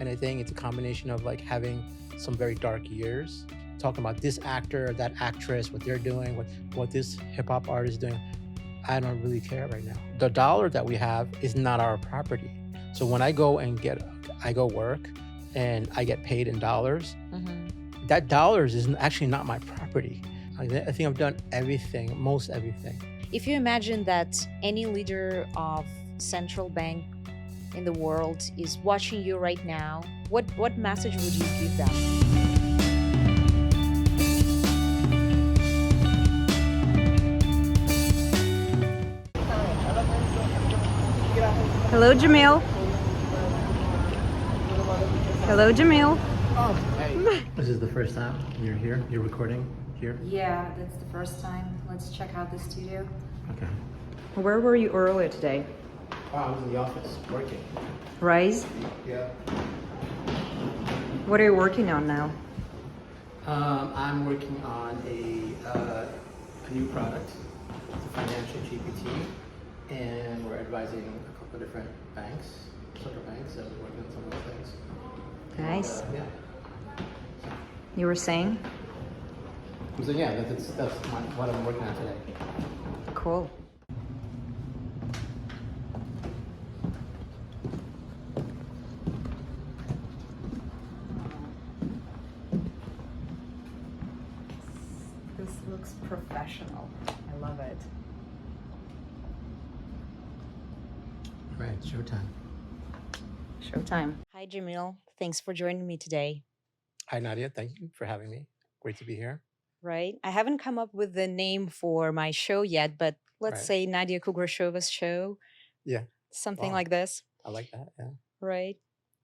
And I think it's a combination of like having some very dark years, talking about this actor, that actress, what they're doing, what this hip hop artist is doing. I don't really care right now. The dollar that we have is not our property. So when I go work and I get paid in dollars, that dollars is actually not my property. I think I've done everything, most everything. If you imagine that any leader of central bank in the world is watching you right now, what message would you give them? Hello, Jamiel. Hello, Jamiel. Oh, hey. This is the first time you're here? You're recording here? Yeah, that's the first time. Let's check out the studio. Okay. Where were you earlier today? Oh, I was in the office working. Rise? Yeah. What are you working on now? I'm working on a new product. It's a financial GPT, and we're advising a couple of different banks, central banks, so we're working on some of those things. Nice. Yeah. You were saying? So yeah, that's what I'm working on today. Cool. This looks professional. I love it. All right, showtime. Showtime. Hi, Jamiel. Thanks for joining me today. Hi, Nadia. Thank you for having me. Great to be here. Right? I haven't come up with the name for my show yet, but let's Right. say Nadia Kugrashova's show. Yeah. Something Wow. like this. I like that. Yeah. Right.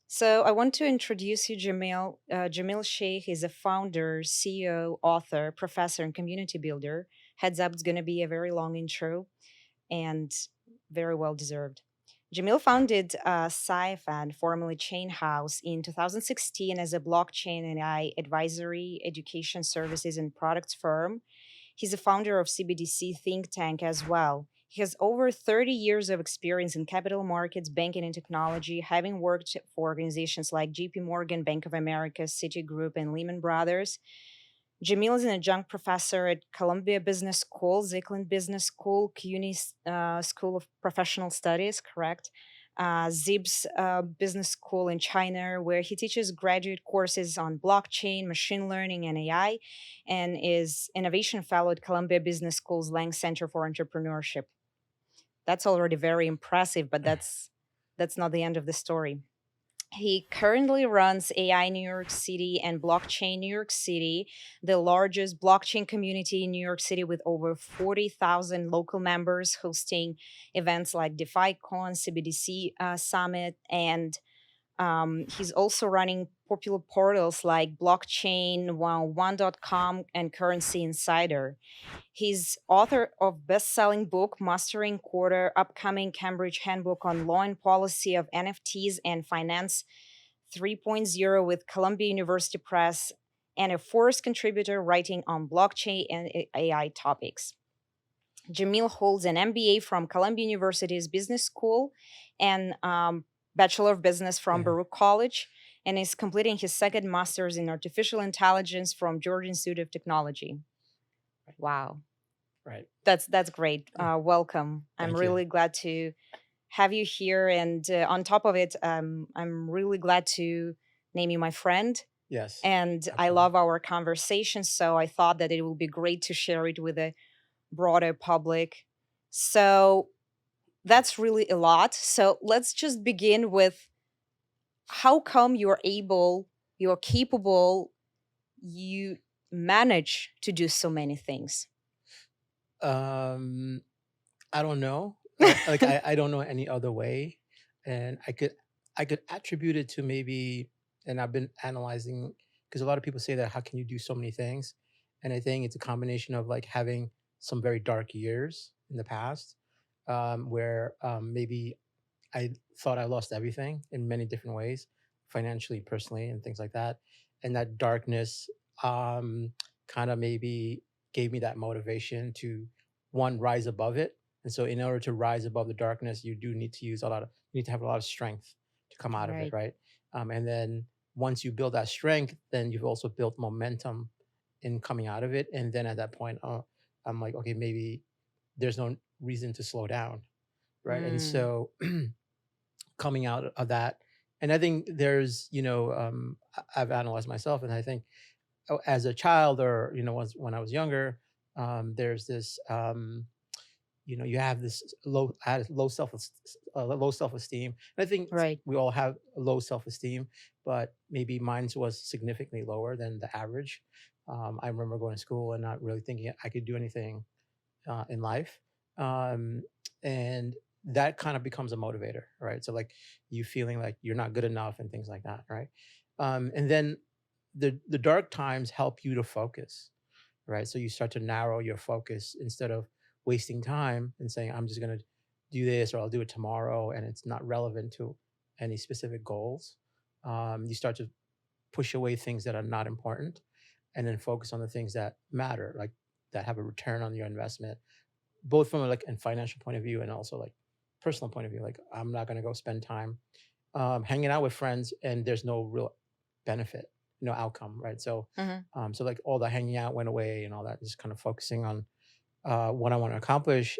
So I want to introduce you, Jamiel. Jamiel Sheikh is a founder, CEO, author, professor, and community builder. Heads up, it's going to be a very long intro and very well deserved. Jamiel founded Scifn, formerly Chainhaus, in 2016 as a blockchain and AI advisory, education services, and products firm. He's a founder of CBDC Think Tank as well. He has over 30 years of experience in capital markets, banking, and technology, having worked for organizations like JPMorgan, Bank of America, Citigroup, and Lehman Brothers. Jamiel is an adjunct professor at Columbia Business School, Zicklin Business School, CUNY School of Professional Studies, correct? Zib's Business School in China, where he teaches graduate courses on blockchain, machine learning, and AI, and is innovation fellow at Columbia Business School's Lang Center for Entrepreneurship. That's already very impressive, but that's not the end of the story. He currently runs AI New York City and Blockchain New York City, the largest blockchain community in New York City with over 40,000 local members, hosting events like DEFICON, CBDC Summit, and he's also running popular portals like blockchain1.com and Currency Insider. He's author of best-selling book Mastering Corda, upcoming Cambridge Handbook on Law and Policy of NFTs and Finance 3.0 with Columbia University Press, and a Forbes contributor writing on blockchain and AI topics. Jamiel holds an MBA from Columbia University's Business School and Bachelor of Business from Baruch College, and is completing his second master's in artificial intelligence from Georgia Institute of Technology. Wow. Right. That's great. Welcome. Thank I'm you. really glad to have you here. And on top of it, I'm really glad to name you my friend. Yes. And absolutely. I love our conversation. So I thought that it would be great to share it with a broader public. So that's really a lot. So let's just begin with how come you're capable, you manage to do so many things? I don't know. I don't know any other way, and I could attribute it to maybe, and I've been analyzing because a lot of people say that how can you do so many things, and I think it's a combination of like having some very dark years in the past, where maybe I thought I lost everything in many different ways, financially, personally, and things like that, and that darkness kind of maybe gave me that motivation to rise above it. And so in order to rise above the darkness, you do need to use you need to have a lot of strength to come out of it, right? And then once you build that strength, then you've also built momentum in coming out of it. And then at that point, I'm like, okay, maybe there's no reason to slow down, right? And Mm, so coming out of that, and I think there's, I've analyzed myself, and I think as a child, or when I was younger, there's this, you have this low self esteem. And I think right. we all have low self esteem, but maybe mine was significantly lower than the average. I remember going to school and not really thinking I could do anything in life, um, and that kind of becomes a motivator, right? So like you feeling like you're not good enough and things like that, right? And then the dark times help you to focus, right? So you start to narrow your focus instead of wasting time and saying, I'm just going to do this or I'll do it tomorrow, and it's not relevant to any specific goals. You start to push away things that are not important and then focus on the things that matter, like that have a return on your investment, both from like a financial point of view and also like personal point of view. Like I'm not going to go spend time hanging out with friends and there's no real benefit, no outcome, right? So Hmm. so like all the hanging out went away and all that, just kind of focusing on what I want to accomplish.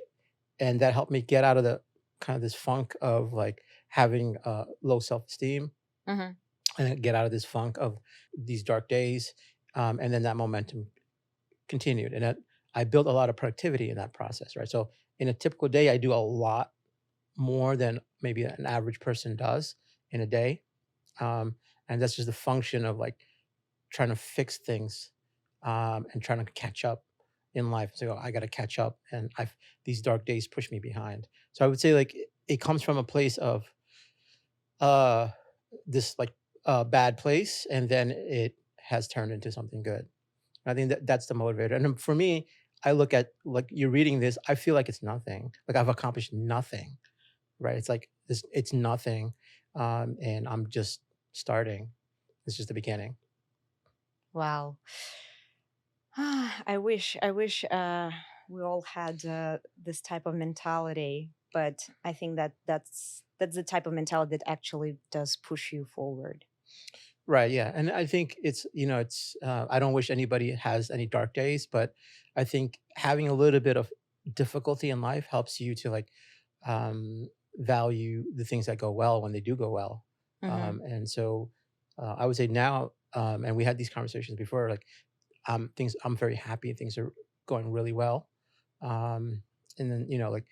And that helped me get out of the kind of this funk of like having low self-esteem, Hmm. and get out of this funk of these dark days. And then that momentum continued. And I built a lot of productivity in that process, right? So in a typical day, I do a lot more than maybe an average person does in a day. Um, and that's just a function of like trying to fix things, and trying to catch up in life. So I got to catch up, and I've these dark days push me behind. So I would say like it comes from a place of uh, this like bad place, and then it has turned into something good. I think that's the motivator. And then for me, I look at like you're reading this, I feel like it's nothing. Like I've accomplished nothing, right? It's like this, it's nothing, and I'm just starting. It's just the beginning. Wow. I wish we all had this type of mentality, but I think that's the type of mentality that actually does push you forward. Right. Yeah. And I think it's, I don't wish anybody has any dark days, but I think having a little bit of difficulty in life helps you to like um, value the things that go well when they do go well. Hmm. And so I would say now, and we had these conversations before, like I'm very happy, things are going really well. Um, and then, like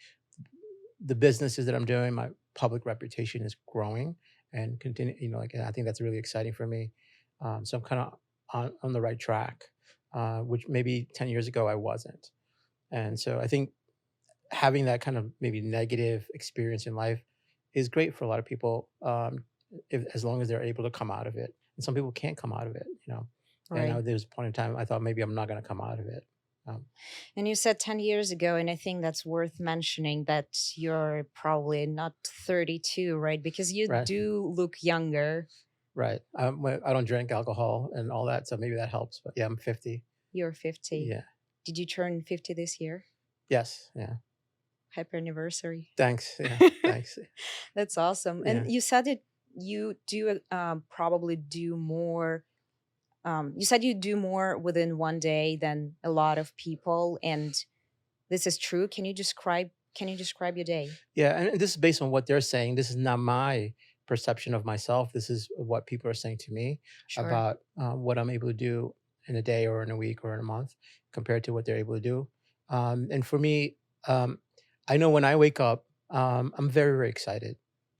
the businesses that I'm doing, my public reputation is growing and continue, like, and I think that's really exciting for me. So I'm kind of on the right track, which maybe 10 years ago I wasn't. And so I think having that kind of maybe negative experience in life is great for a lot of people, as long as they're able to come out of it. And some people can't come out of it. And Right. there was a point in time I thought maybe I'm not going to come out of it. Um, And you said 10 years ago, and I think that's worth mentioning that you're probably not 32, right? Because you right, do look younger. right. I don't drink alcohol and all that, so maybe that helps. But yeah, I'm 50. You're 50. Yeah. Did you turn 50 this year? Yes. Yeah. Happy anniversary. Thanks. Yeah. Thanks. That's awesome. And Yeah. you said that you do probably do more. You said you do more within one day than a lot of people, and this is true. Can you describe? Can you describe your day? Yeah. And this is based on what they're saying. This is not my perception of myself. This is what people are saying to me Sure. about what I'm able to do in a day or in a week or in a month compared to what they're able to do. And for me, I know when I wake up, I'm very, very excited.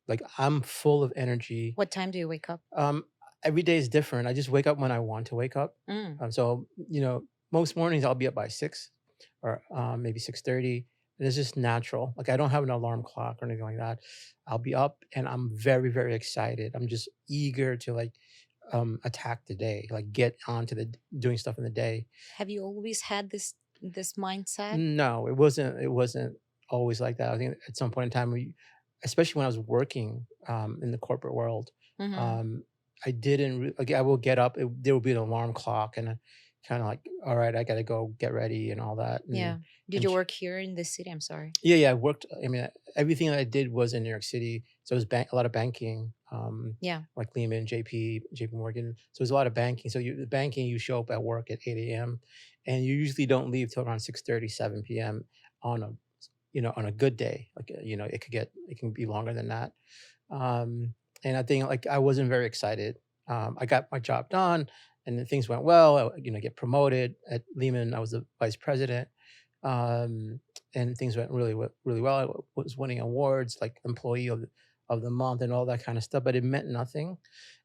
Like I'm full of energy. What time do you wake up? Um, every day is different. I just wake up when I want to wake up. Mm, So most mornings I'll be up by 6 or maybe 6:30, and it's just natural. Like I don't have an alarm clock or anything like that. I'll be up and I'm very, very excited. I'm just eager to like attack the day, like get on to the doing stuff in the day. have you always had this mindset? No, it wasn't always like that. I think at some point in time, especially when I was working in the corporate world, Hmm. um, I didn't like. I will get up. There will be an alarm clock, and kind of like, all right, I got to go get ready and all that. Yeah. Did And you work here in the city? I'm sorry. yeah, yeah, I worked. I mean, everything that I did was in New York City, so it was a lot of banking. Yeah. like Lehman, JPMorgan. So there's a lot of banking. So the banking, you show up at work at 8 a.m. and you usually don't leave till around 6:30, 7 p.m. on a on a good day. Like it can be longer than that. Um, and I think like I wasn't very excited. I got my job done, and then things went well. Get promoted at Lehman. I was the vice president, um, and things went really well. I was winning awards like employee of the month and all that kind of stuff. But it meant nothing.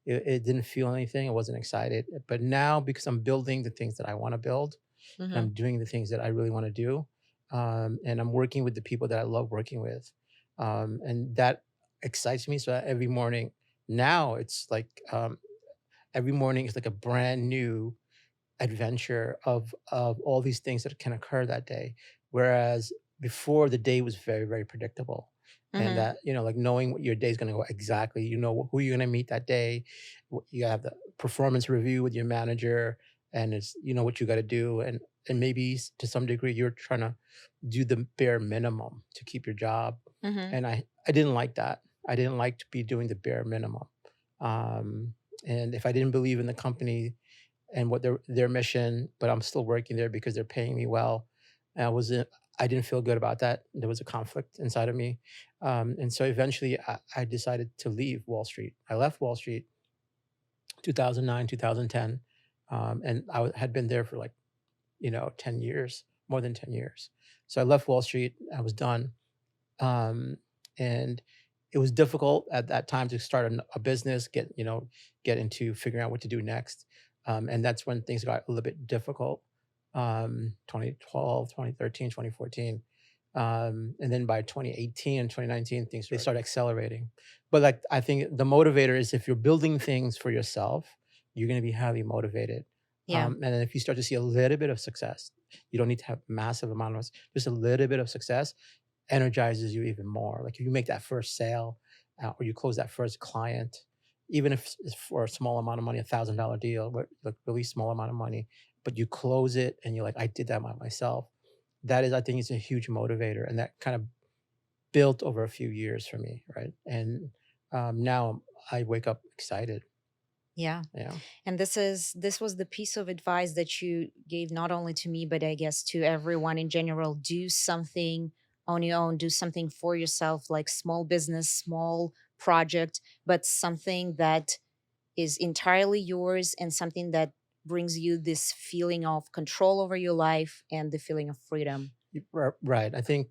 It didn't feel anything. I wasn't excited. But now, because I'm building the things that I want to build, and Mm-hmm. I'm doing the things that I really want to do, and I'm working with the people that I love working with, and that excites me. So every morning now, it's like every morning is like a brand new adventure of all these things that can occur that day. Whereas before, the day was very predictable, and Mm-hmm. that like knowing what your day is going to go exactly, who you're going to meet that day. You have the performance review with your manager, and it's what you got to do, and maybe to some degree you're trying to do the bare minimum to keep your job. Mm-hmm. And I didn't like that. I didn't like to be doing the bare minimum. um, and if I didn't believe in the company and what their mission, but I'm still working there because they're paying me well. And I didn't feel good about that. There was a conflict inside of me, and so eventually I decided to leave Wall Street. I left Wall Street 2009, 2010, and had been there for like 10 years, more than 10 years. So I left Wall Street. I was done, um, and it was difficult at that time to start a business, get into figuring out what to do next, and that's when things got a little bit difficult. 2012, 2013, 2014, and then by 2018 and 2019, things they start accelerating. But like I think the motivator is if you're building things for yourself, you're going to be highly motivated. Yeah. And then if you start to see a little bit of success, you don't need to have massive amount of, just a little bit of success energizes you even more. Like if you make that first sale, or you close that first client, even if it's for a small amount of money, $1,000 deal, but like really small amount of money, but you close it and you're like, I did that by myself. That is, I think, is a huge motivator, and that kind of built over a few years for me, right? And now I wake up excited. Yeah. Yeah. And this was the piece of advice that you gave not only to me, but I guess to everyone in general. Do something on your own, do something for yourself, like small business, small project, but something that is entirely yours and something that brings you this feeling of control over your life and the feeling of freedom. Right. I think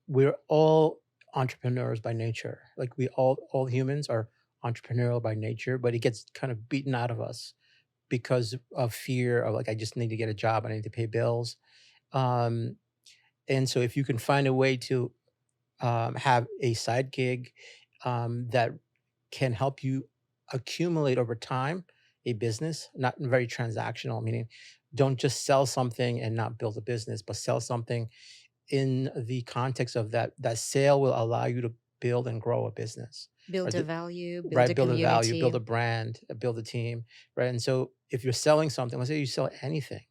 we're all entrepreneurs by nature. Like we all humans are entrepreneurial by nature, but it gets kind of beaten out of us because of fear of like, I just need to get a job, I need to pay bills. Um, and so if you can find a way to have a side gig that can help you accumulate over time a business, not very transactional, meaning don't just sell something and not build a business, but sell something in the context of that sale will allow you to build and grow a business. Or Build a value, build right, a build a value, community. build a brand, build a team, right? And so if you're selling something, let's say you sell anything,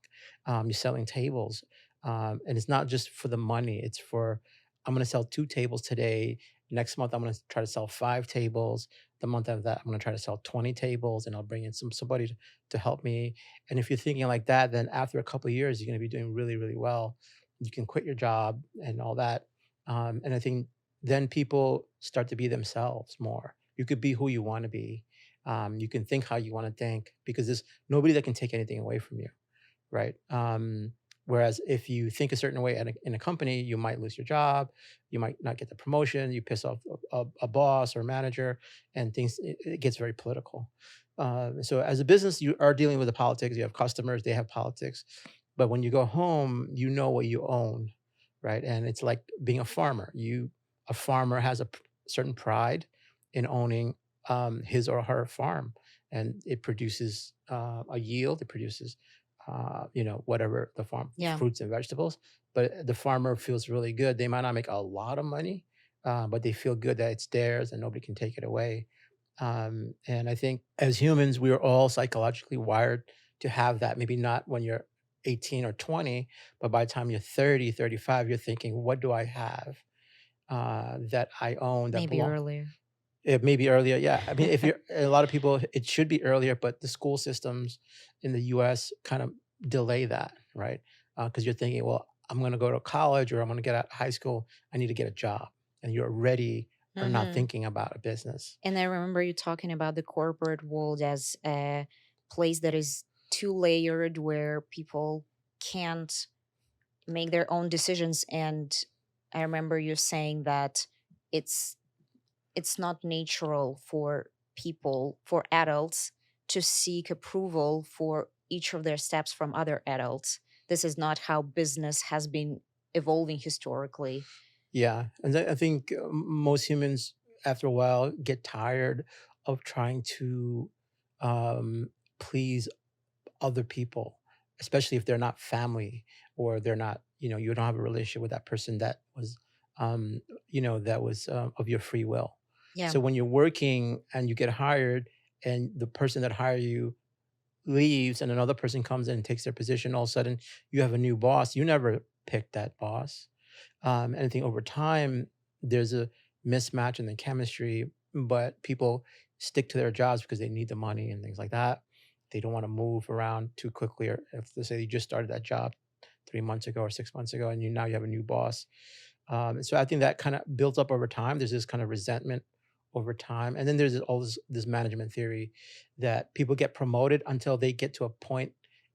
you're selling tables, and it's not just for the money, it's for, I'm going to sell 2 tables today, next month I'm going to try to sell 5 tables, the month after that I'm going to try to sell 20 tables, and I'll bring in somebody to help me. And if you're thinking like that, then after a couple of years you're going to be doing really well. You can quit your job and all that. And I think then people start to be themselves more. You could be who you want to be. You can think how you want to think, because there's nobody that can take anything away from you, right? Whereas if you think a certain way in a company, you might lose your job, you might not get the promotion, you piss off a boss or a manager, and it gets very political. So as a business, you are dealing with the politics. You have customers, they have politics, but when you go home, you know what you own, right? And it's like being a farmer. A farmer has certain pride in owning his or her farm, and it produces a yield. It produces, whatever the farm, Yeah. fruits and vegetables. But the farmer feels really good. They might not make a lot of money, but they feel good that it's theirs and nobody can take it away. And I think as humans, we are all psychologically wired to have that. Maybe not when you're 18 or 20, but by the time you're 30, 35, you're thinking, what do I have that I own that Maybe belong? earlier. It may be earlier. Yeah. I mean, if you're a lot of people, it should be earlier, but the school systems in the US kind of delay that, right? Because you're thinking, well, I'm going to go to college or I'm going to get out of high school. I need to get a job. And you're already are not Hmm. thinking about a business. And I remember you talking about the corporate world as a place that is too layered, where people can't make their own decisions. And I remember you saying that it's it's not natural for people, for adults, to seek approval for each of their steps from other adults. This is not how business has been evolving historically. Yeah. And I think most humans, after a while, get tired of trying to please other people, especially if they're not family or they're not, you don't have a relationship with that person that was, um, that was of your free will. Yeah. So when you're working and you get hired and the person that hired you leaves and another person comes in and takes their position, all of a sudden you have a new boss. You never picked that boss. And I think over time, there's a mismatch in the chemistry, but people stick to their jobs because they need the money and things like that. They don't want to move around too quickly. Or if they say you just started that job 3 months ago or 6 months ago, and now you have a new boss. And so I think that kind of builds up over time. There's this kind of resentment over time, and then there's all this management theory that people get promoted until they get to a point,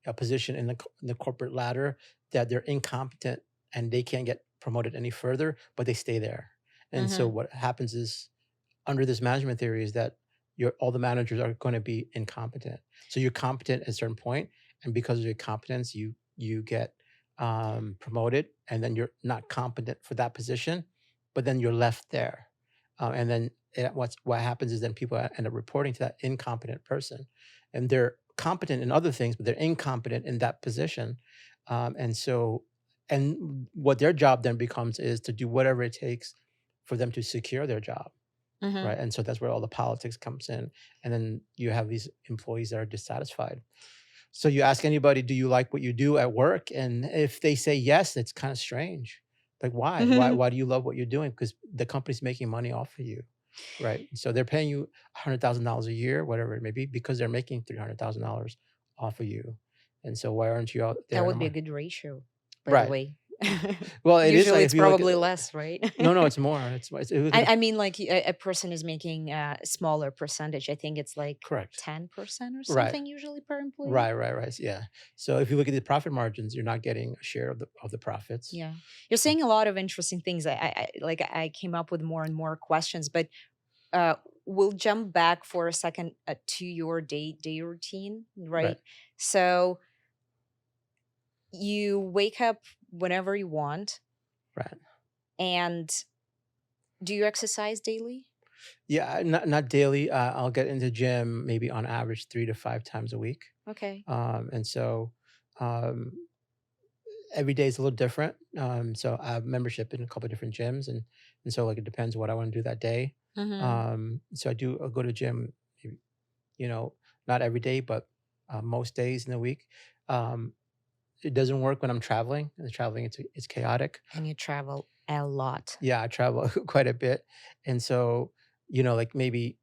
a position in the corporate ladder that they're incompetent and they can't get promoted any further, but they stay there. And so Hmm. what happens is under this management theory is that all the managers are going to be incompetent. So you're competent at a certain point, and because of your competence, you get promoted, and then you're not competent for that position, but then you're left there, and then what happens is then people end up reporting to that incompetent person, and they're competent in other things, but they're incompetent in that position, and so and what their job then becomes is to do whatever it takes for them to secure their job, Hmm. right? And so that's where all the politics comes in, and then you have these employees that are dissatisfied. So you ask anybody, do you like what you do at work? And if they say yes, it's kind of strange. Like, why? Why? Hmm. Why do you love what you're doing? Because the company's making money off of you, right? So they're paying you $100,000 a year, whatever it may be, because they're making $300,000 off of you. And so why aren't you out That there? would be a good ratio, by the Right. way. Well, it is Usually like it's if you look at probably less, right? no, it's more. It's if you look at the I mean, like a person is making a smaller percentage. I think it's like correct. 10% or Right. something usually per employee. Right. Yeah. So if you look at the profit margins, you're not getting a share of the profits. Yeah, you're saying a lot of interesting things. I came up with more and more questions, but uh, we'll jump back for a second to your day routine, Right. right? So you wake up whenever you want, Right. and do you exercise daily? Yeah, not daily. I'll get into gym maybe on average 3 to 5 times a week. Okay. And so um, every day is a little different. So I have membership in a couple of different gyms, and so like it depends what I want to do that day. Mm-hmm. So I'll go to gym, you know, not every day, but most days in the week. Um, it doesn't work when I'm traveling. And traveling, it's chaotic. And you travel a lot. Yeah, I travel quite a bit, and so like maybe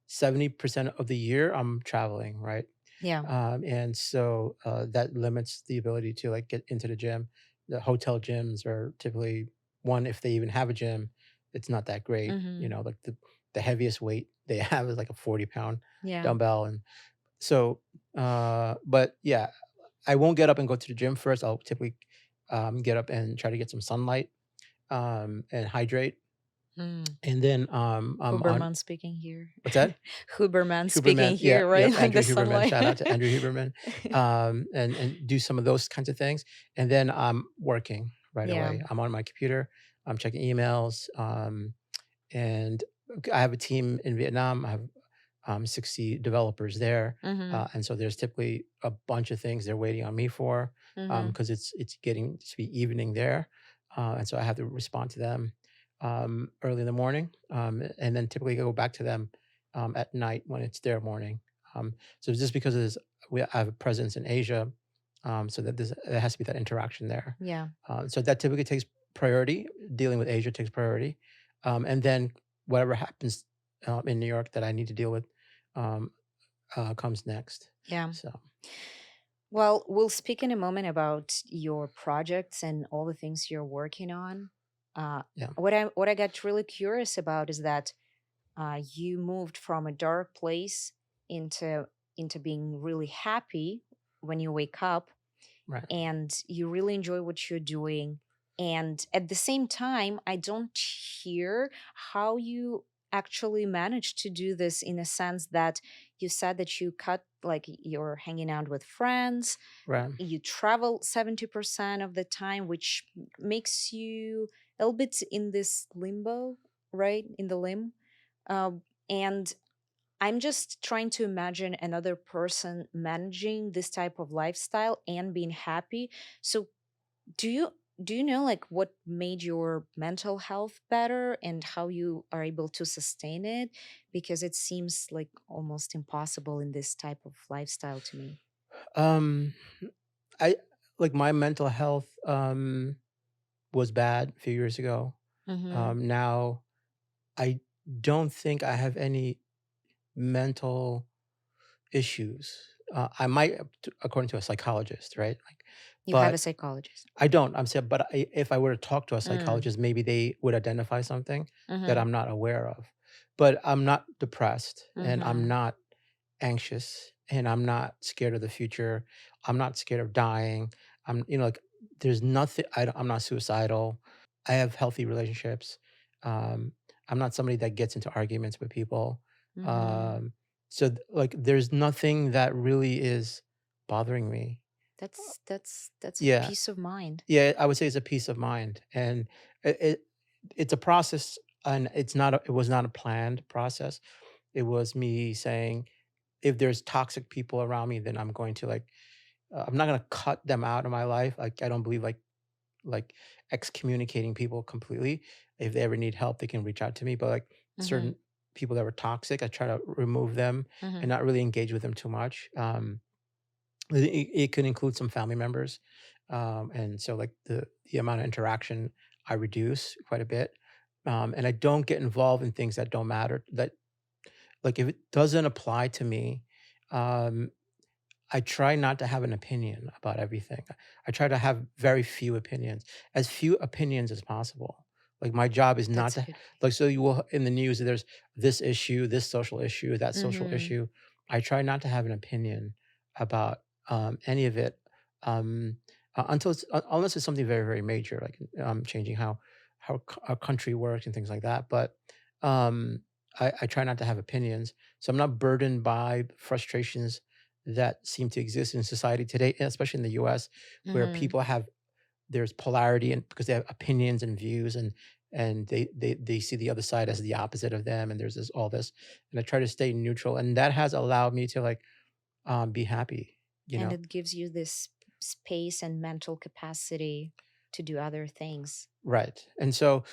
70% of the year I'm traveling, right? Yeah. And so that limits the ability to like get into the gym. The hotel gyms are typically one, if they even have a gym, it's not that great. Mm-hmm. Like the heaviest weight they have is like a 40-pound Yeah. dumbbell, and so but yeah, I won't get up and go to the gym first. I'll typically get up and try to get some sunlight and hydrate, Mm. and then I'm on Huberman speaking here. what's that? Huberman speaking Huberman, yeah, here, right? yep, Like Andrew the Huberman. sunlight. Shout out to Andrew Huberman, and do some of those kinds of things, and then I'm working right Yeah. away. I'm on my computer. I'm checking emails, and I have a team in Vietnam. I have 60 developers there, Mm-hmm. and so there's typically a bunch of things they're waiting on me for, Mm-hmm. because it's getting to be evening there, and so I have to respond to them early in the morning, and then typically go back to them at night when it's their morning. So just because of this, I have a presence in Asia, so that there has to be that interaction there. Yeah. So that typically takes priority. Dealing with Asia takes priority, and then whatever happens in New York that I need to deal with um, comes next. Yeah. So Well, we'll speak in a moment about your projects and all the things you're working on. yeah, What I got really curious about is that you moved from a dark place into being really happy when you wake up, right, and you really enjoy what you're doing. And at the same time, I don't hear how you actually managed to do this, in a sense that you said that you cut, like, you're hanging out with friends, right. you travel 70% of the time, which makes you a little bit in this limbo, right? In the limb. And I'm just trying to imagine another person managing this type of lifestyle and being happy. So do you know, like, what made your mental health better and how you are able to sustain it? Because it seems like almost impossible in this type of lifestyle to me. Um, I like my mental health was bad a few years ago. Mm-hmm. Now I don't think I have any mental issues. I might, according to a psychologist, right? Like, You have a but psychologist. I don't. I'm saying, but if I were to talk to a Mm. psychologist, maybe they would identify something that Mm-hmm. I'm not aware of. But I'm not depressed, and I'm Mm-hmm. not anxious, and I'm not scared of the future. I'm not scared of dying. Like there's nothing. I'm not suicidal. I have healthy relationships. Um, I'm not somebody that gets into arguments with people. Mm-hmm. Um, like there's nothing that really is bothering me. That's a Yeah, peace of mind. yeah, I would say it's a peace of mind, and it it's a process, and it was not a planned process. It was me saying, if there's toxic people around me, then I'm going to like, I'm not gonna cut them out of my life. Like I don't believe like excommunicating people completely. If they ever need help, they can reach out to me. But like Mm-hmm. certain people that were toxic, I try to remove them Mm-hmm. and not really engage with them too much. It could include some family members, and so like the amount of interaction I reduce quite a bit, and I don't get involved in things that don't matter. That like if it doesn't apply to me, um, I try not to have an opinion about everything. I try to have very few opinions, as few opinions as possible. Like my job is not That's a to good way. like so you will in the news there's this issue, this social issue, that social Mm-hmm. issue. I try not to have an opinion about any of it unless it's something very very major, like changing how our country works and things like that. But um, I try not to have opinions, so I'm not burdened by frustrations that seem to exist in society today, and especially in the US, where Mm-hmm. people have there's polarity and because they have opinions and views and they see the other side as the opposite of them and there's this all this and I try to stay neutral and that has allowed me to like be happy, you And know. it gives you this space and mental capacity to do other things. Right. And so,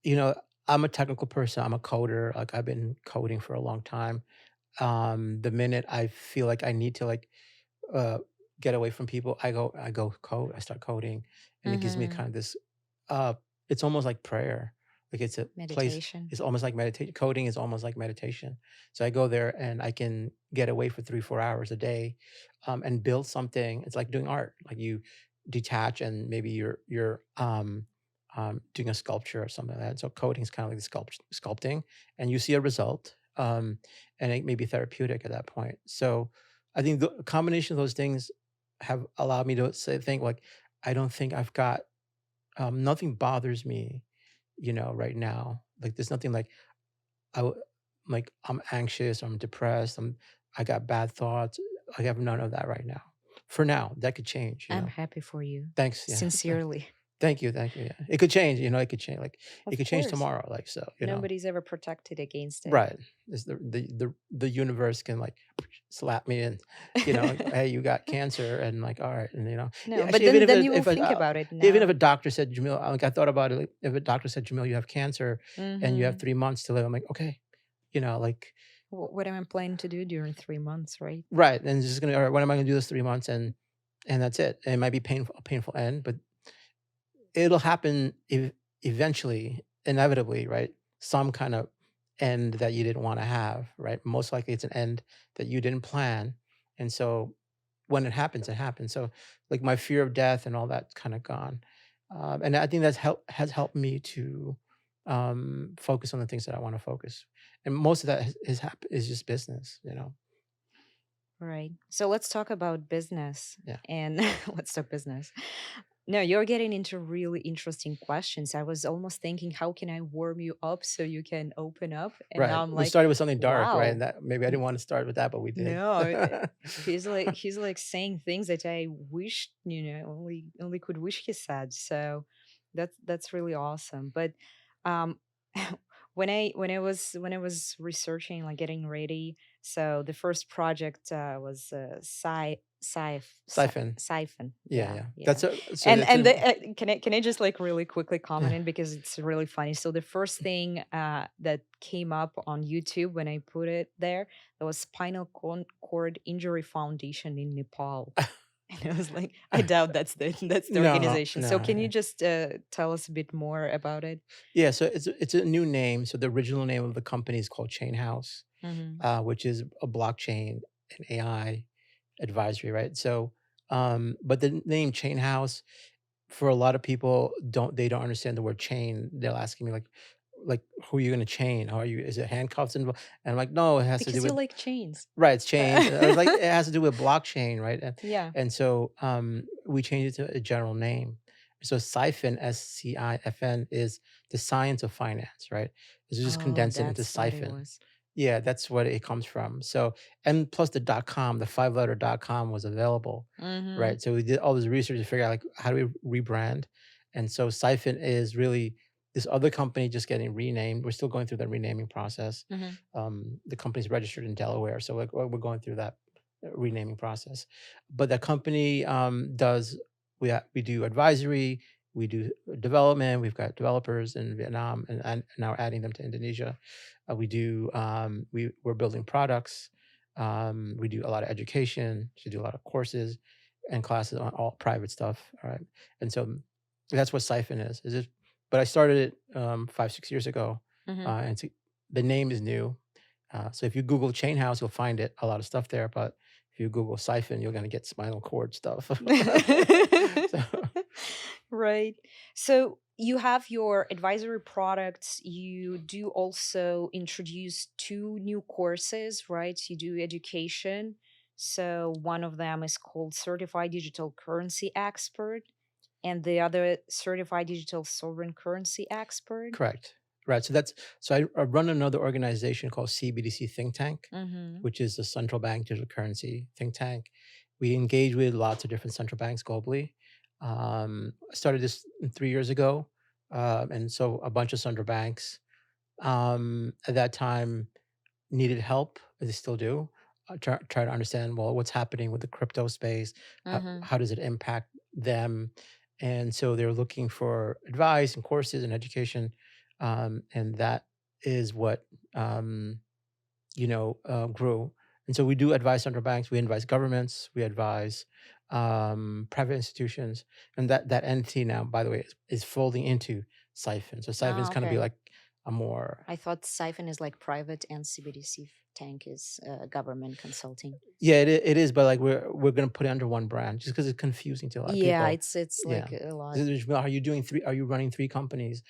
you know, I'm a technical person. I'm a coder. Like I've been coding for a long time. The minute I feel like I need to like uh, get away from people, I go code. I start coding, and it gives me Mm-hmm. kind of this. Uh, it's almost like prayer. Like it's a place. Meditation. It's almost like meditation. Coding is almost like meditation. So I go there and I can get away for 3-4 hours a day, and build something. It's like doing art. Like you detach and maybe you're doing a sculpture or something like that. So coding is kind of like the sculpting, and you see a result, and it may be therapeutic at that point. So I think the combination of those things have allowed me to think like, I don't think I've got nothing bothers me, right now. Like there's nothing like like I'm anxious, I'm depressed, I got bad thoughts. I have none of that right now. For now, that could change. I'm happy for you. Thanks. Yeah. Sincerely. Thank you. Yeah, it could change. It could change. Like it Of could change course. tomorrow. Like so. Nobody's ever protected against it. Right. Is the universe can like slap me and hey, you got cancer and like all right, and yeah, No, but actually even then you will think about it if now. a doctor said Jamil, like I thought about it, like, if a doctor said Jamil, you have cancer and you have Mm-hmm. 3 months to live, I'm like okay, like What am I planning to do during 3 months, right? right, and it's just gonna all right, what am I gonna do this 3 months and that's it. And it might be a painful end, but it'll happen eventually, inevitably, right? Some kind of end that you didn't want to have, right? Most likely it's an end that you didn't plan. And so when it happens, it happens. So like my fear of death and all that's kind of gone. And I think has helped me to focus on the things that I want to focus. And most of that is just business, you know? Right. So let's talk about business Yeah. and let's talk business. No, you're getting into really interesting questions. I was almost thinking, how can I warm you up so you can open up? And now Right. I'm We like, started with something dark, right? And wow. that maybe I didn't want to start with that, but we did. No, he's like saying things that I wish, only could wish he said. So that's really awesome. But um when I was researching, like getting ready, so the first project was Siphon. Siphon. Yeah, Yeah, yeah. yeah. So And that's and the, a can I just like really quickly yeah. comment in because it's really funny. So the first thing that came up on YouTube when I put it there, that was Cord Injury Foundation in Nepal. And I was like, I doubt that's the No, organization. So no. can you just tell us a bit more about it? Yeah, so it's a new name. So the original name of the company is called Chainhouse, Mm-hmm. which is a blockchain and AI advisory, right? So, but the name Chainhouse for a lot of people don't understand the word chain. They're asking me like who are you going to chain? How are you? Is it handcuffs involved? And I'm like, no, it has to do Because you with like chains. right. It's chains. I was like, it has to do with blockchain, right? Yeah. And so we changed it to a general name. So Scifn, SCIFN, is the science of finance, right? It's just Oh, condense it into that's what it siphon. was. Yeah, that's what it comes from. So, and plus the .com, the 5-letter .com was available, Mm-hmm. right? So we did all this research to figure out like how do we rebrand, and so Siphon is really this other company just getting renamed. We're still going through the renaming process. Mm-hmm. The company's registered in Delaware, so like we're going through that renaming process. But the company does we do advisory, we do development. We've got developers in Vietnam and now adding them to Indonesia. We're building products. We do a lot of education. So we do a lot of courses and classes on all private stuff. All right, and so that's what Siphon is. Is it? But I started it 5-6 years ago, Mm-hmm. the name is new. So if you Google Chainhouse, you'll find it a lot of stuff there. But if you Google Siphon, you're gonna get spinal cord stuff. So Right. So you have your advisory products. You do also introduce two new courses, right? You do education. So one of them is called Certified Digital Currency Expert, and the other Certified Digital Sovereign Currency Expert. correct, right? So I run another organization called CBDC Think Tank, Mm-hmm. which is the central bank digital currency think tank. We engage with lots of different central banks globally. I started this 3 years ago, and so a bunch of central banks at that time needed help, as they still do. Try to understand well what's happening with the crypto space. Mm-hmm. How does it impact them? And so they're looking for advice and courses and education, and that is what grew. And so we do advise central banks, we advise governments, we advise private institutions, and that entity now, by the way, is folding into Siphon. So Siphon is Ah, kind of be okay. like a more I thought Siphon is like private and CBDC Tank is government consulting. yeah, it is, but like we're gonna put it under one brand just because it's confusing to a lot of Yeah, people. it's Yeah. like a lot. Are you doing three? Are you running three companies?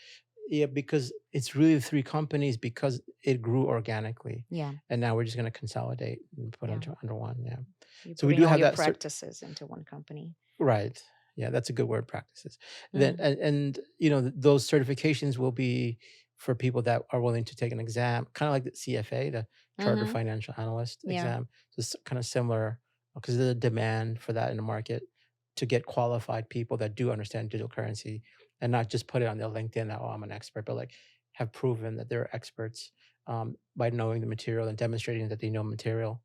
Yeah, because it's really three companies because it grew organically, Yeah, and now we're just gonna consolidate and put yeah. under one. Yeah. You're So we putting do all have your that practices into one company. right. Yeah, that's a good word. Practices. Then Mm. and those certifications will be for people that are willing to take an exam, kind of like the CFA, the Chartered Mm-hmm. Financial Analyst Yeah. exam. So it's kind of similar because there's a demand for that in the market to get qualified people that do understand digital currency and not just put it on their LinkedIn that, oh, I'm an expert, but like have proven that they're experts by knowing the material and demonstrating that they know material.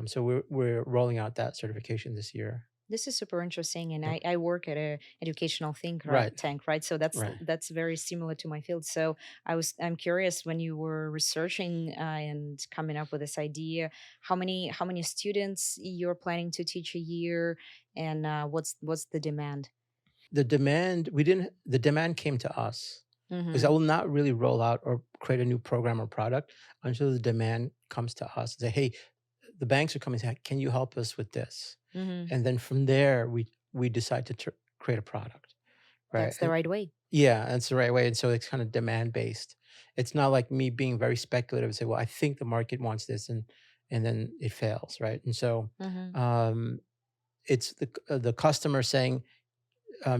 So we're rolling out that certification this year. This is super interesting, and Yeah. I work at a educational Right. tank, right? So that's Right. that's very similar to my field. So I'm curious when you were researching and coming up with this idea, how many students you're planning to teach a year, and what's the demand? The demand came to us. because I Mm-hmm. will not really roll out or create a new program or product until the demand comes to us. Say, hey, the banks are coming. Say, can you help us with this? Mm-hmm. And then from there, we decide to create a product, right? That's the right way. Yeah, that's the right way. And so it's kind of demand based. It's not like me being very speculative and say, well, I think the market wants this, and then it fails, right? And so Mm-hmm. um, it's the customer saying,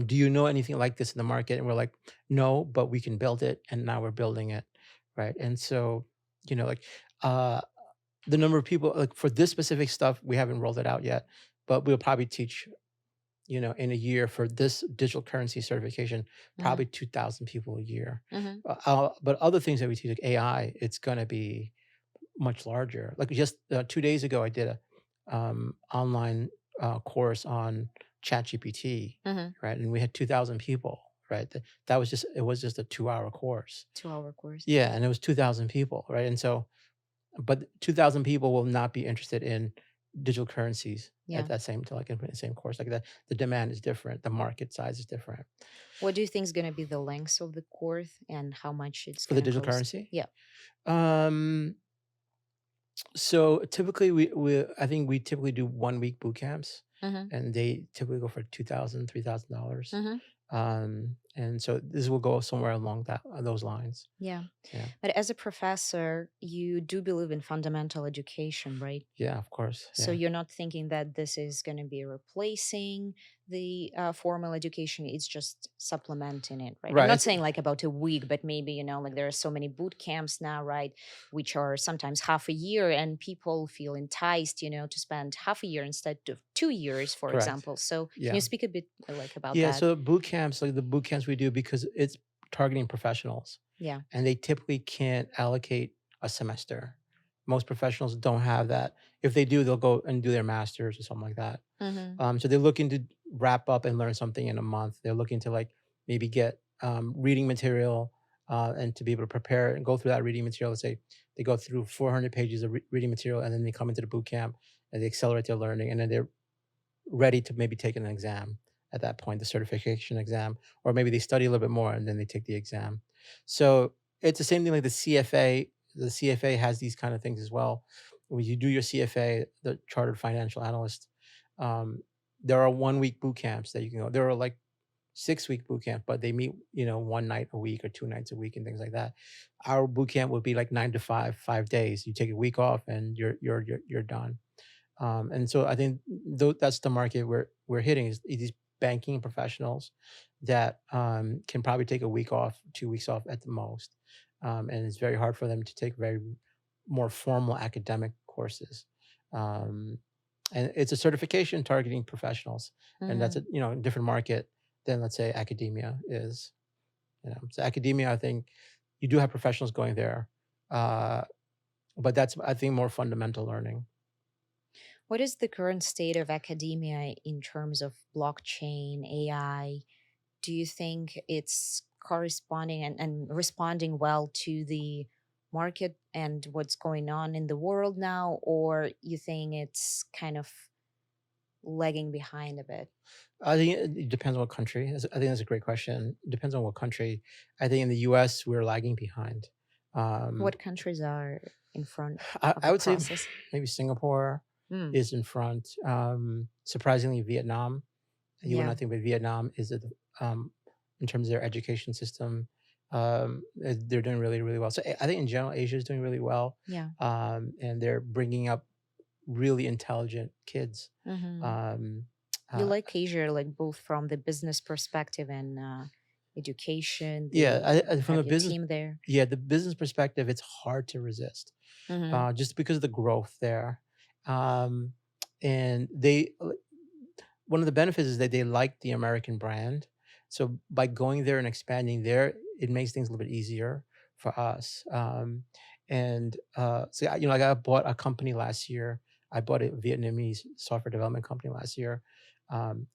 do you know anything like this in the market? And we're like, no, but we can build it, and now we're building it, right? And so like uh, the number of people like for this specific stuff, we haven't rolled it out yet, but we'll probably teach in a year for this digital currency certification, Mm-hmm. probably 2,000 people a year. Mm-hmm. But other things that we teach, like AI, it's going to be much larger. Like just 2 days ago, I did a online course on ChatGPT, Mm-hmm. right? And we had 2,000 people, right? That was it was just a 2-hour course. 2-hour course. Yeah, and it was 2,000 people, right? And so, but 2,000 people will not be interested in digital currencies Yeah. at that same like in the same course. Like that, the demand is different, the market size is different What do you think is going to be the length of the course and how much it's for the going to digital cost? currency. Yeah. So typically I think we typically do 1 week boot camps, Mm-hmm. and they typically go for $2,000, $3,000. Mm-hmm. And so this will go somewhere along those lines. Yeah. Yeah. But as a professor, you do believe in fundamental education, right? Yeah, of course. So Yeah. you're not thinking that this is going to be replacing the formal education. It's just supplementing it, right? I'm Right. not saying like about a week, but maybe, like there are so many boot camps now, right? Which are sometimes half a year and people feel enticed, to spend half a year instead of 2 years, for Correct. example. So can Yeah. you speak a bit like about Yeah. that? So boot camps, like the boot camps we do, because it's targeting professionals, Yeah. and they typically can't allocate a semester. Most professionals don't have that. If they do, they'll go and do their masters or something like that. Mm-hmm. So they're looking to wrap up and learn something in a month. They're looking to like maybe get reading material and to be able to prepare and go through that reading material. Let's say they go through 400 pages of reading material, and then they come into the boot camp and they accelerate their learning, and then they're ready to maybe take an exam at that point, the certification exam, or maybe they study a little bit more and then they take the exam. So it's the same thing like the CFA. The CFA has these kind of things as well. When you do your CFA, the Chartered Financial Analyst, um, there are 1 week boot camps that you can go. There are like 6 week boot camp, but they meet, one night a week or 2 nights a week and things like that. Our boot camp would be like 9 to 5, 5 days. You take a week off and you're done. And so I think that's the market we're hitting is these banking professionals that can probably take a week off, 2 weeks off at the most, and it's very hard for them to take very more formal academic courses. Um, and it's a certification targeting professionals, and that's Mm-hmm. a different market than let's say academia is. So academia, I think you do have professionals going there, uh, but that's I think more fundamental learning. What is the current state of academia in terms of blockchain, AI? Do you think it's corresponding and responding well to the market and what's going on in the world now? Or you think it's kind of lagging behind a bit? I think it depends on what country. I think that's a great question. It depends on what country. I think in the U.S. we're lagging behind. What countries are in front I, of I the would say process? maybe Singapore Mm, is in front. Surprisingly, Vietnam. You would yeah, not think, but Vietnam is in terms of their education system. They're doing really, really well. So I think in general, Asia is doing really well, yeah. and they're bringing up really intelligent kids. Hmm. Um, You uh, like Asia, like both from the business perspective and education. yeah, You from have a your business, team there. yeah, the business perspective, it's hard to resist, Hmm. just because of the growth there. Um, and one of the benefits is that they like the American brand. So by going there and expanding there, it makes things a little bit easier for us. So like I bought a company last year. I bought a Vietnamese software development company last year. Um,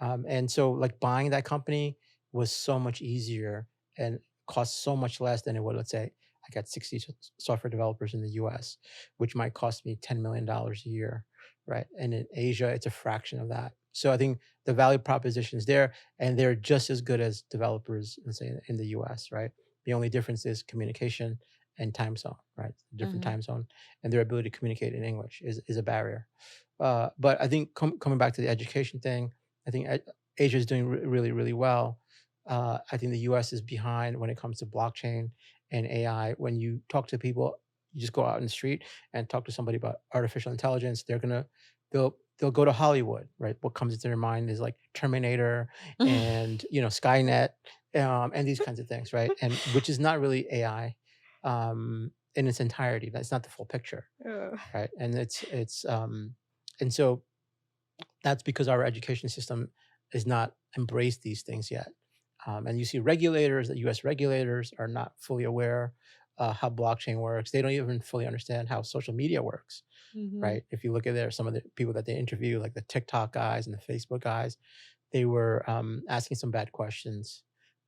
and so like buying that company was so much easier and cost so much less than it would, let's say, I got 60 software developers in the US, which might cost me $10 million a year, right? And in Asia, it's a fraction of that. So I think the value proposition is there, and they're just as good as developers, let's say, in the US, right? The only difference is communication and time zone, right? Different Hmm. time zone, and their ability to communicate in English is a barrier. But I think coming back to the education thing, I think Asia is doing really, really well. I think the US is behind when it comes to blockchain and AI. When you talk to people, you just go out in the street and talk to somebody about artificial intelligence, they'll go to Hollywood, right? What comes into their mind is like Terminator and Skynet, and these kinds of things, right? And which is not really AI in its entirety. That's not the full picture, Uh, right? And and so that's because our education system is not embraced these things yet. And you see regulators, the U.S. regulators, are not fully aware how blockchain works. They don't even fully understand how social media works, mhm. right? If you look at some of the people that they interview, like the TikTok guys and the Facebook guys, they were asking some bad questions.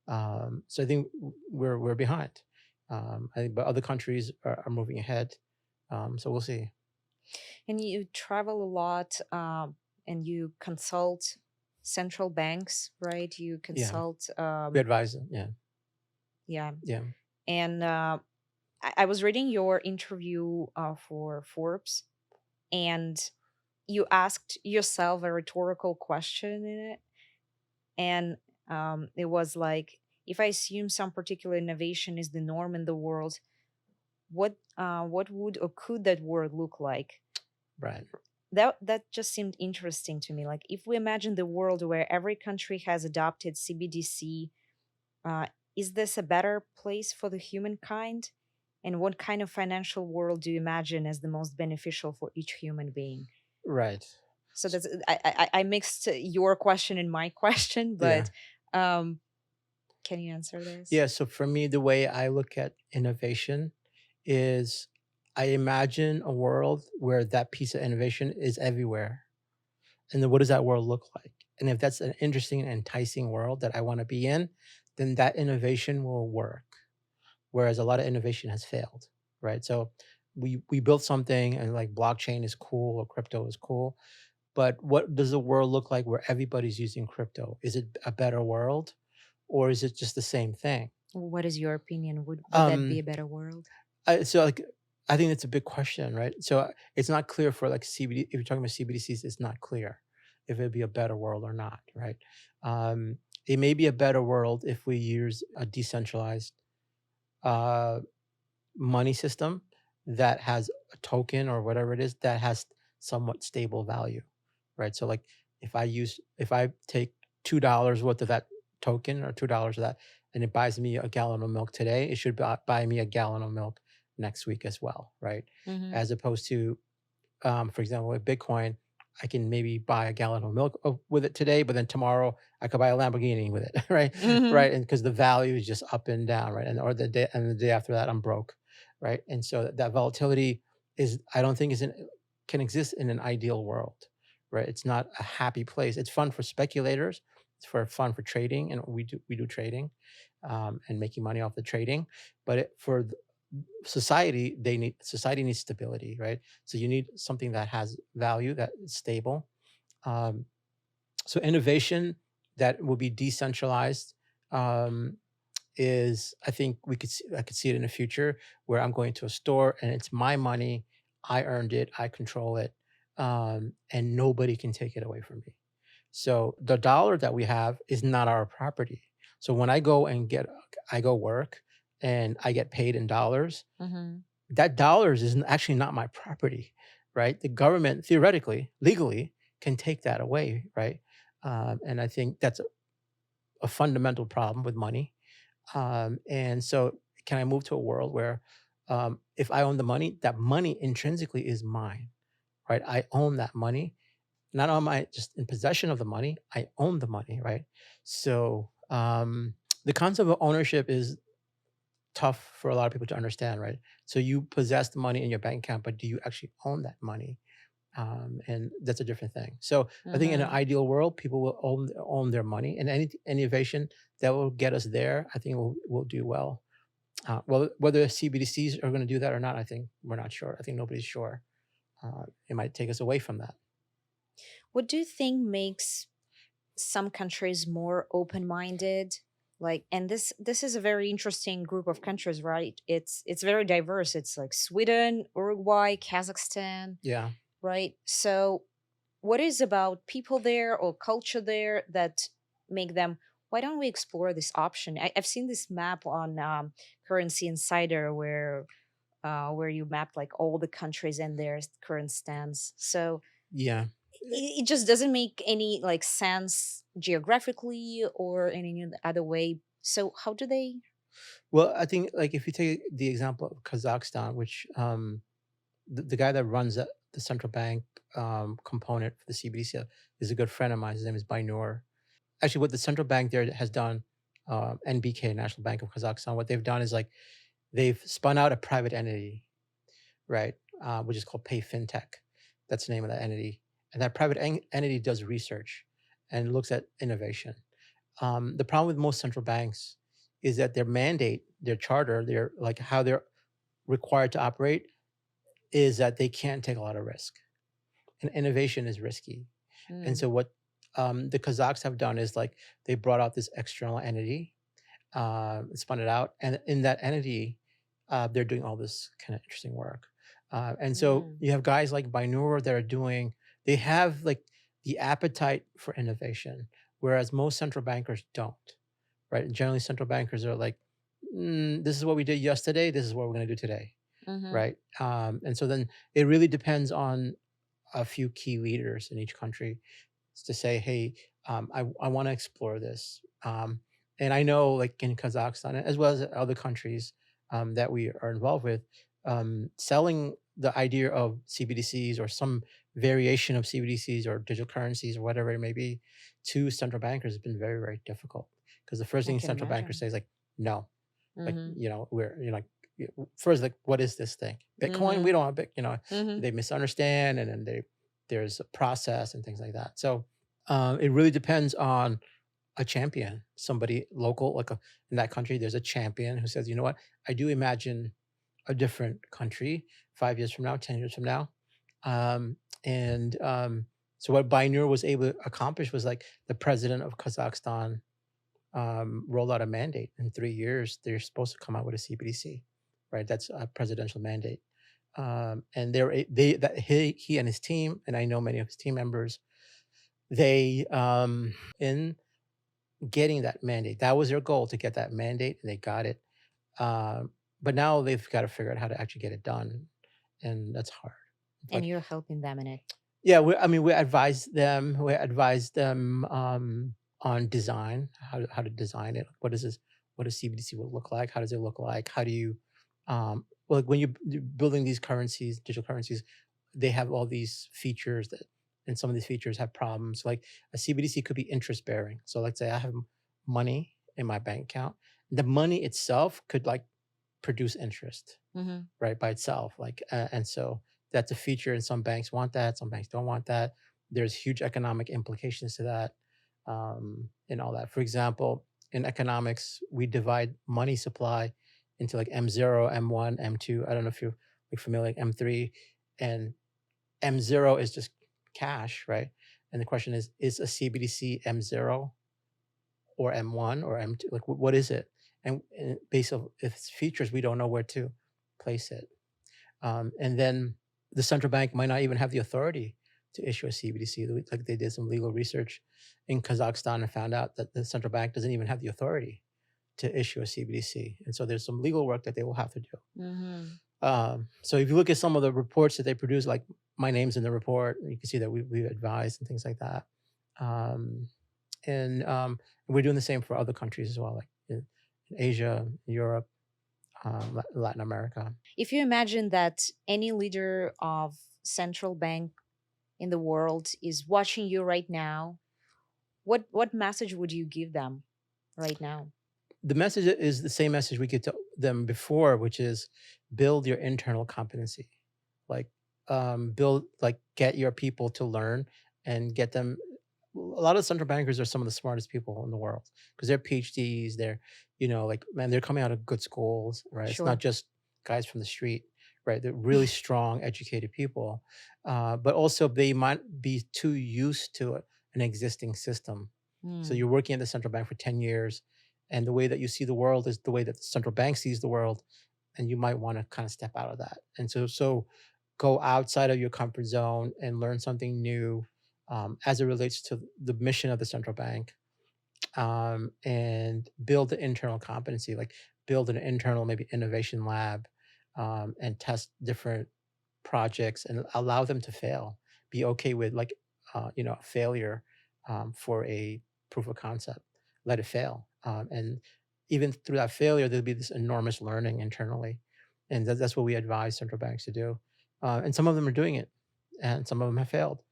So I think we're behind. I think, but other countries are moving ahead. So we'll see. And you travel a lot, and you consult central banks, right? You Yeah, consult, we advise them. Yeah, yeah. yeah, And I was reading your interview for Forbes, and you asked yourself a rhetorical question in it. And it was like, if I assume some particular innovation is the norm in the world, what would or could that world look like? right. That just seemed interesting to me. Like, if we imagine the world where every country has adopted CBDC, uh, is this a better place for the humankind? And what kind of financial world do you imagine as the most beneficial for each human being? Right. So S- that's I mixed your question and my question, Yeah. but um, can you answer this? Yeah. So for me, the way I look at innovation is I imagine a world where that piece of innovation is everywhere. And then what does that world look like? And if that's an interesting and enticing world that I want to be in, then that innovation will work. Whereas a lot of innovation has failed, right? So we built something and like blockchain is cool or crypto is cool, but what does the world look like where everybody's using crypto? Is it a better world or is it just the same thing? What is your opinion? Would that be Um, a better world? so I think it's a big question, right? So it's not clear for like CBD. If you're talking about CBDCs, it's not clear if it'd be a better world or not, right? Um, it may be a better world if we use a decentralized uh, money system that has a token or whatever it is that has somewhat stable value, right? So like if I take $2 worth of that token or $2 of that, and it buys me a gallon of milk today, it should buy me a gallon of milk next week as well, right? Hmm. As opposed to, for example, with Bitcoin, I can maybe buy a gallon of milk with it today, but then tomorrow I could buy a Lamborghini with it, right? Hmm. Right, and because the value is just up and down, right? And or the day after that, I'm broke, right? And so that volatility is, I don't think can exist in an ideal world, right? It's not a happy place. It's fun for speculators. It's fun for trading, and we do trading, and making money off the trading. But for society needs stability, right? So you need something that has value, that is stable. um, so innovation that will be decentralized, um, is, I think I could see it in the future where I'm going to a store and it's my money, I earned it, I control it, and nobody can take it away from me. So the dollar that we have is not our property. So when I go work and I get paid in dollars, Hmm. that dollars is actually not my property, right? The government theoretically, legally, can take that away, right? And I think that's a fundamental problem with money. And so, can I move to a world where, if I own the money, that money intrinsically is mine, right? I own that money. Not am I just in possession of the money, I own the money, right? So, the concept of ownership is tough for a lot of people to understand, right? So you possess the money in your bank account, but do you actually own that money? And that's a different thing. So I think in an Hmm. ideal world, people will own their money, and any innovation that will get us there, I think will do well. Well, whether CBDCs are going to do that or not, I think we're not sure. I think nobody's sure. It might take us away from that. What do you think makes some countries more open-minded? Like, and this is a very interesting group of countries, right? It's very diverse. It's like Sweden, Uruguay, Kazakhstan, Yeah. right? So what is about people there or culture there that make them, why don't we explore this option? I've seen this map on Currency Insider where you mapped like all the countries and their current stance. So Yeah. it just doesn't make any like sense geographically or in any other way. So how do they? Well, I think like if you take the example of Kazakhstan, which the guy that runs the central bank component for the CBDC is a good friend of mine. His name is Bainur. Actually, what the central bank there has done, NBK, National Bank of Kazakhstan, what they've done is like they've spun out a private entity, right, which is called Pay FinTech. That's the name of that entity. And that private entity does research and looks at innovation. The problem with most central banks is that their mandate, their charter, their like how they're required to operate is that they can't take a lot of risk, and innovation is risky. And Mm, so what the Kazakhs have done is like they brought out this external entity, spun it out, and in that entity, they're doing all this kind of interesting work. And so mm, you have guys like Binur that are doing. They have like the appetite for innovation, whereas most central bankers don't. Right? Generally, central bankers are like, "This is what we did yesterday. This is what we're going to do today." mm-hmm. Right? And so then it really depends on a few key leaders in each country to say, hey, I want to explore this. And I know, like in Kazakhstan, as well as other countries that we are involved with, selling the idea of CBDCs or some variation of CBDCs or digital currencies or whatever it may be to central bankers has been very, very difficult. Because the first I thing can central bankers imagine. say is like, no, like, Mm-hmm. we're, like, first, like, what is this thing? Bitcoin? Mm-hmm. We don't want Mm-hmm. they misunderstand, and then there's a process and things like that. So it really depends on a champion, somebody local, like in that country, there's a champion who says, you know what, I do imagine a different country 5 years from now, 10 years from now. And so what Binur was able to accomplish was like the president of Kazakhstan rolled out a mandate in 3 years. They're supposed to come out with a CBDC, right? That's a presidential mandate. And he and his team, and I know many of his team members, they in getting that mandate. That was their goal, to get that mandate, and they got it. But now they've got to figure out how to actually get it done, and that's hard. And But you're helping them in it. yeah, I mean, we advise them. We advise them on design, how to design it. What is this? What does CBDC will look like? How does it look like? How do you, like when you're building these currencies, digital currencies, they have all these features that, and some of these features have problems. Like a CBDC could be interest bearing. So let's say I have money in my bank account. The money itself could like produce interest, Mm-hmm. right, by itself. Like, and so that's a feature, and some banks want that, some banks don't want that. There's huge economic implications to that, and all that. For example, in economics, we divide money supply into like M0, M1, M2. I don't know if you're like familiar, like M3, and M0 is just cash, right? And the question is a CBDC M0 or M1 or M2? Like, what is it? And based on its features, we don't know where to place it. And then the central bank might not even have the authority to issue a CBDC. Like they did some legal research in Kazakhstan and found out that the central bank doesn't even have the authority to issue a CBDC. And so there's some legal work that they will have to do. Mm-hmm. So if you look at some of the reports that they produce, like my name's in the report, you can see that we advised and things like that. Um, and we're doing the same for other countries as well, like in Asia, Europe, Latin America. If you imagine that any leader of central bank in the world is watching you right now, what message would you give them right now? The message is the same message we give to them before, which is build your internal competency. Like build, like get your people to learn and get them. A lot of central bankers are some of the smartest people in the world because they're PhDs. They're, like, man, they're coming out of good schools, right? It's not Sure. just guys from the street, right? They're really strong, educated people, but also they might be too used to an existing system. So Mm. you're working at the central bank for 10 years, and the way that you see the world is the way that the central bank sees the world, and you might want to kind of step out of that. And so go outside of your comfort zone and learn something new, as it relates to the mission of the central bank, and build the internal competency, like build an internal maybe innovation lab, and test different projects and allow them to fail. Be okay with like failure, for a proof of concept. Let it fail, and even through that failure, there'll be this enormous learning internally, and that's what we advise central banks to do. And some of them are doing it, and some of them have failed,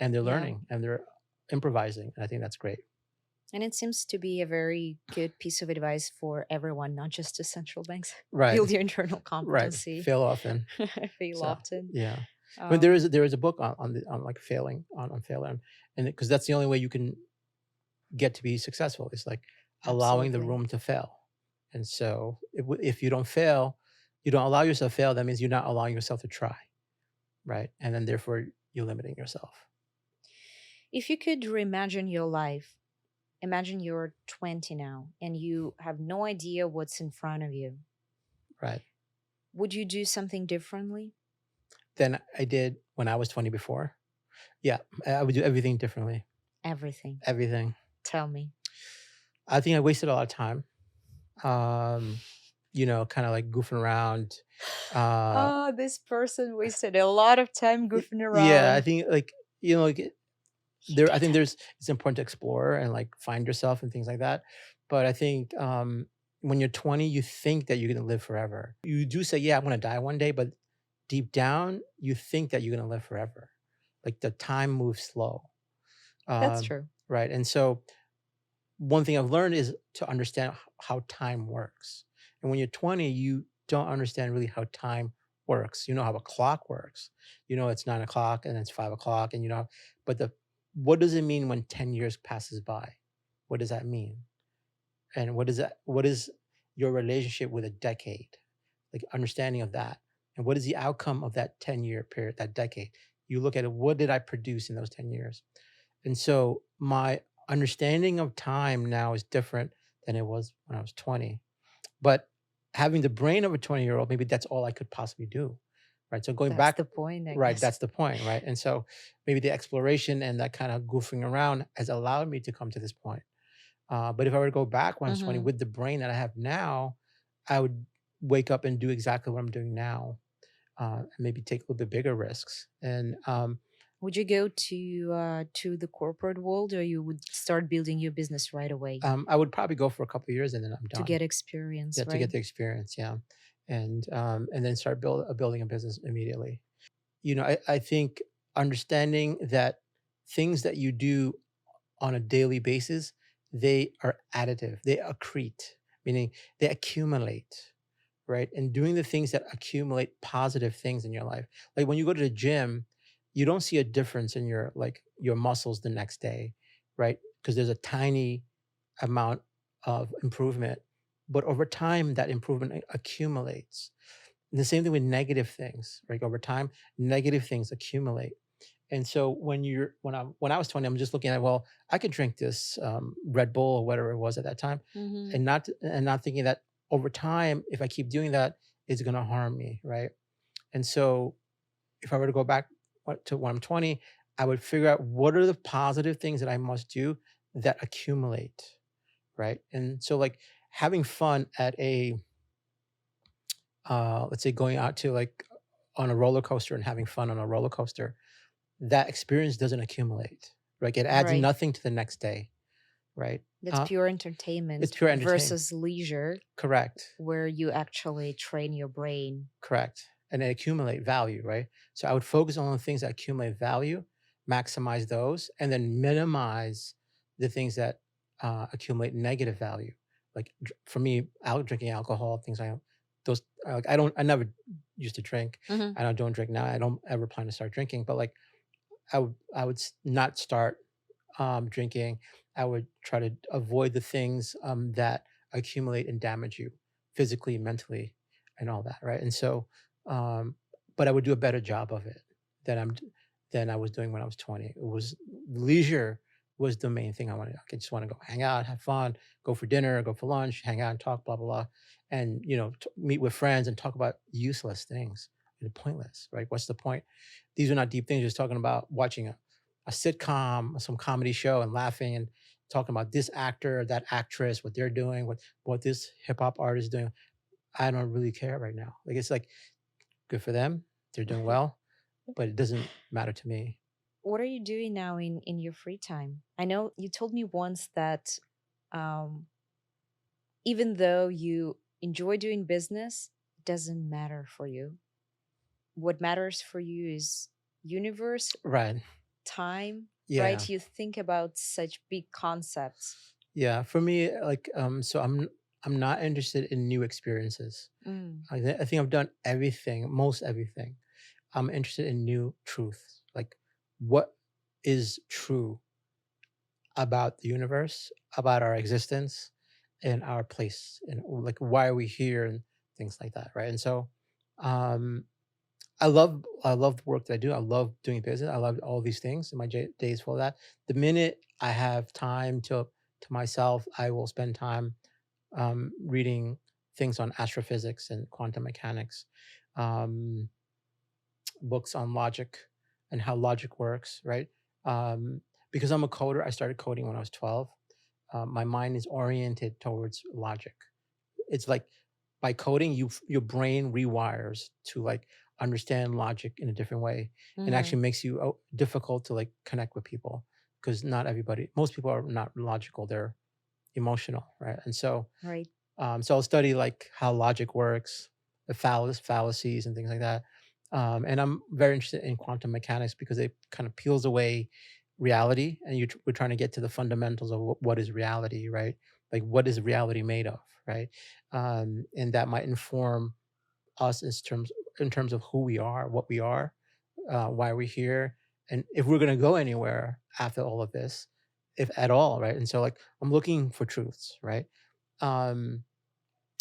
and they're Yeah. learning and they're improvising, and I think that's great. And it seems to be a very good piece of advice for everyone, not just the central banks. Right, Build your internal right. competency. Fail often. Fail So often. yeah, I mean Um, there is a book on like failing on failing, and because that's the only way you can get to be successful. It's like allowing the Absolutely. room to fail. And so if you don't fail, you don't allow yourself to fail. That means you're not allowing yourself to try, right? And then therefore you're limiting yourself, If you could reimagine your life, imagine you're 20 now and you have no idea what's in front of you. right? Would you do something differently? Then I did when I was 20 before. Yeah, I would do everything differently. Everything. Everything. Tell me. I think I wasted a lot of time. Kind of like goofing around. Oh, this person wasted a lot of time goofing Yeah, I around. think like like He there I did think it. it's important to explore and like find yourself and things like that. But I think when you're 20, you think that you're going to live forever. You do say, yeah, I'm going to die one day, but deep down you think that you're going to live forever. Like the time moves slow. That's um, true. right? And so one thing I've learned is to understand how time works. And when you're 20, you don't understand really how time works. You know how a clock works. You know it's 9 o'clock and it's 5 o'clock, and but what does it mean when 10 years passes by? What does that mean? And what is your relationship with a decade? Like understanding of that. And what is the outcome of that 10-year period, that decade? You look at it, what did I produce in those 10 years? And so my understanding of time now is different than it was when I was 20. But having the brain of a 20-year-old, maybe that's all I could possibly do. Right. So going That's back, the point, I right, guess. that's the point. Right. And so maybe the exploration and that kind of goofing around has allowed me to come to this point. But if I were to go back when I was 20 Hmm. with the brain that I have now, I would wake up and do exactly what I'm doing now, and maybe take a little bit bigger risks. And Would you go to the corporate world, or you would start building your business right away I would probably go for a couple of years and then I'm to done. get experience, Yeah, to right? get the experience. Yeah, and then start building a business immediately. I think understanding that things that you do on a daily basis, they are additive, they accrete, meaning they accumulate, right? And doing the things that accumulate positive things in your life. Like when you go to the gym, you don't see a difference in your muscles the next day, right? Because there's a tiny amount of improvement, but over time that improvement accumulates. And the same thing with negative things, right? Over time, negative things accumulate. And so when I was 20, I'm just looking at, well, I could drink this Red Bull or whatever it was at that time, Hmm. and not thinking that over time, if I keep doing that, it's going to harm me, right? And so if I were to go back to when I'm 20, I would figure out what are the positive things that I must do that accumulate, right? And so like having fun at let's say going out to like on a roller coaster and having fun on a roller coaster, that experience doesn't accumulate, right? It adds Right. nothing to the next day, right? That's pure It's entertainment pure entertainment. versus leisure, Correct. where you actually train your brain. Correct. And they accumulate value, right? So I would focus on the things that accumulate value, maximize those, and then minimize the things that accumulate negative value. Like for me, drinking alcohol, things like those. I never used to drink, Hmm. and I don't drink now. I don't ever plan to start drinking, but like not start drinking. I would try to avoid the things that accumulate and damage you physically, mentally, and all that, right? And so but I would do a better job of it than than I was doing when I was 20. It was leisure was the main thing I wanted. I just want to go hang out, have fun, go for dinner, go for lunch, hang out and talk, blah blah blah, and meet with friends and talk about useless things and pointless. Right? What's the point? These are not deep things. Just talking about watching a sitcom, some comedy show, and laughing and talking about this actor, that actress, what they're doing, what this hip hop artist is doing. I don't really care right now. Like it's like good for them. They're doing well, but it doesn't matter to me. What are you doing now in your free time? I know you told me once that um, even though you enjoy doing business, it doesn't matter for you. What matters for you is universe, Right. time, Yeah. right? You think about such big concepts. Yeah. For me, like, so I'm not interested in new experiences. Mm. I think I've done everything, most everything. I'm interested in new truths. Like, what is true about the universe, about our existence, and our place, and like why are we here, and things like that, right? And so, um, I love the work that I do. I love doing business. I love all these things, and my days full of that. The minute I have time to myself, I will spend time reading things on astrophysics and quantum mechanics, um, books on logic and how logic works, right? Um, because I'm a coder, I started coding when I was 12. My mind is oriented towards logic. It's like by coding, your brain rewires to like understand logic in a different way, and Mm-hmm. actually makes you difficult to like connect with people because not everybody, most people are not logical; they're emotional, right? And so, Right. so I'll study like how logic works, the fallacies and things like that. And I'm very interested in quantum mechanics because it kind of peels away reality, and we're trying to get to the fundamentals of what is reality, right? Like what is reality made of, right? And that might inform us in terms of who we are, what we are, why we're here, and if we're going to go anywhere after all of this, if at all, right? And so, like, I'm looking for truths, right? Um,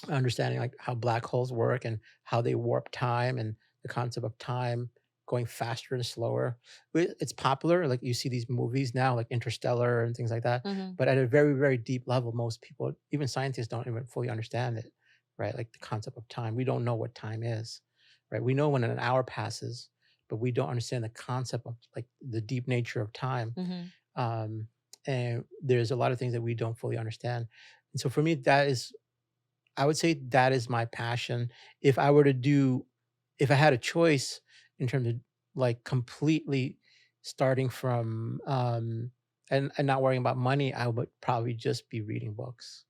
Understanding like how black holes work and how they warp time and the concept of time going faster and slower. It's popular, like you see these movies now, like Interstellar and things like that. Mm-hmm. But at a very, very deep level, most people, even scientists, don't even fully understand it, right? Like the concept of time. We don't know what time is, right? We know when an hour passes, but we don't understand the concept of like the deep nature of time. Mm-hmm. Um, and there's a lot of things that we don't fully understand. And so for me, that is, I would say that is my passion. If I were to do, if I had a choice in terms of like completely starting from and not worrying about money, I would probably just be reading books,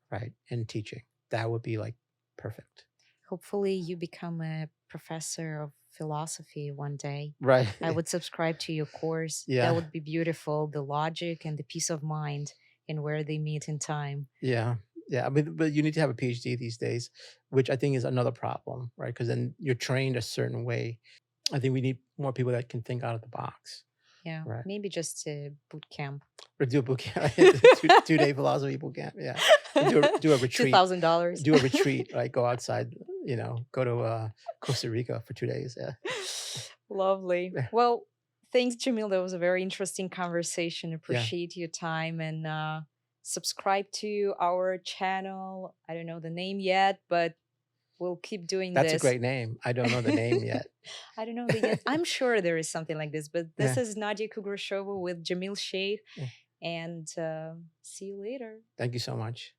right? And teaching. That would be like perfect. Hopefully, you become a professor of philosophy one day. Right. I would subscribe to your course. That Yeah. would be beautiful. The logic and the peace of mind and where they meet in time. Yeah. Yeah. But you need to have a PhD these days, which I think is another problem, right? Because then you're trained a certain way. I think we need more people that can think out of the box. Yeah, Right. maybe just a boot camp. Or do a boot camp, 2 day philosophy boot camp. Yeah. Or do a retreat. $2,000. Do a retreat, right? Go outside, go to Costa Rica for 2 days. Yeah. Lovely. Yeah. Well, thanks, Jamil. That was a very interesting conversation. Yeah. Appreciate your time and subscribe to our channel. I don't know the name yet, but we'll keep doing That's a this. great name. I don't know the name yet. I don't know yet. I'm sure there is something like this, but this Yeah. is Nadia Kugrashova with Jamiel Sheikh. Yeah. And see you later. Thank you so much.